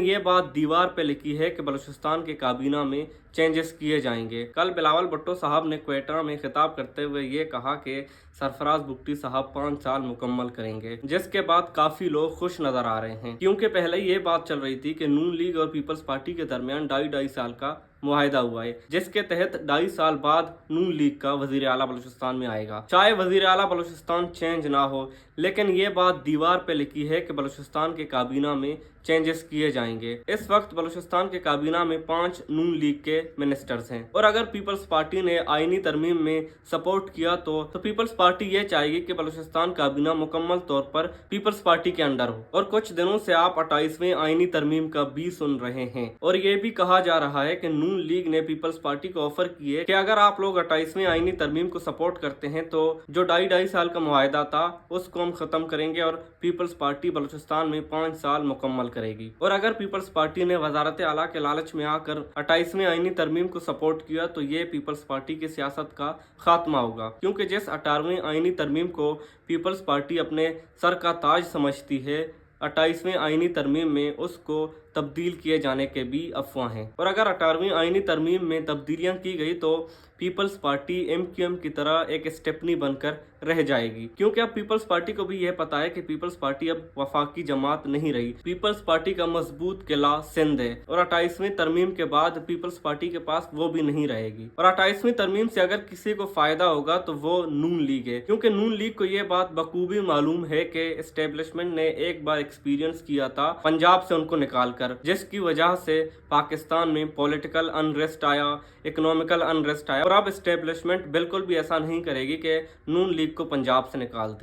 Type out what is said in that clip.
ये बात दीवार पे लिखी है कि बलूचिस्तान के काबीना में चेंजेस किए जाएंगे। कल बिलावल भुट्टो साहब ने क्वेटा में खिताब करते हुए ये कहा कि सरफराज बुगटी साहब 5 साल मुकम्मल करेंगे, जिसके बाद काफी लोग खुश नजर आ रहे हैं, क्योंकि पहले ये बात चल रही थी कि नून लीग और पीपल्स पार्टी के दरमियान 2.5 साल का मुआहिदा हुआ है, जिसके तहत 2.5 साल बाद नून लीग का वजीर आला बलूचिस्तान में आएगा। चाहे वजीर आला बलूचिस्तान चेंज ना हो, लेकिन ये बात दीवार पे लिखी है कि बलूचिस्तान के काबीना में चेंजेस किए जाएंगे। इस वक्त बलूचिस्तान के काबीना में 5 नून लीग के मिनिस्टर्स हैं, और अगर पीपल्स पार्टी ने आईनी तरमीम में सपोर्ट किया तो पीपल्स पार्टी ये चाहेगी कि बलूचिस्तान काबीना मुकम्मल तौर पर पीपल्स पार्टी के अंडर हो। और कुछ दिनों से आप 28वें आईनी तरमीम का भी सुन रहे हैं, और ये भी कहा जा रहा है कि नून लीग ने पीपल्स पार्टी को ऑफर की है कि अगर आप लोग 28वें आईनी तरमीम को सपोर्ट करते हैं तो जो 2.5 साल का मुआहिदा था उसको हम खत्म करेंगे और पीपल्स पार्टी बलूचिस्तान में 5 साल मुकम्मल करेगी। और अगर पीपल्स पार्टी ने वजारत आला के लालच में आकर 28वें आईनी तरमीम को सपोर्ट किया तो ये पीपल्स पार्टी की सियासत का खात्मा होगा, क्योंकि जिस 18वें आईनी तरमीम को पीपल्स पार्टी अपने सर का ताज समझती है, 28वें आईनी तरमीम में उसको तब्दील किए जाने के भी अफवाह हैं। और अगर 18वीं आईनी तरमीम में तब्दीलियां की गई तो पीपल्स पार्टी MQM की तरह एक स्टेपनी बनकर रह जाएगी, क्योंकि अब पीपल्स पार्टी को भी यह पता है कि पीपल्स पार्टी अब वफाकी जमात नहीं रही। पीपल्स पार्टी का मजबूत किला सिंध है, और 28वीं तरमीम के बाद पीपल्स पार्टी के पास वो भी नहीं रहेगी। और 28वीं तरमीम से अगर किसी को फायदा होगा तो वो नून लीग है, क्योंकि नून लीग को ये बात बखूबी मालूम है कि एस्टेब्लिशमेंट ने एक बार एक्सपीरियंस किया था पंजाब से उनको निकाल कर, जिसकी वजह से पाकिस्तान में पॉलिटिकल अनरेस्ट आया, इकोनॉमिकल अनरेस्ट आया। और अब एस्टेब्लिशमेंट बिल्कुल भी ऐसा नहीं करेगी कि नून लीग को पंजाब से निकाल दे।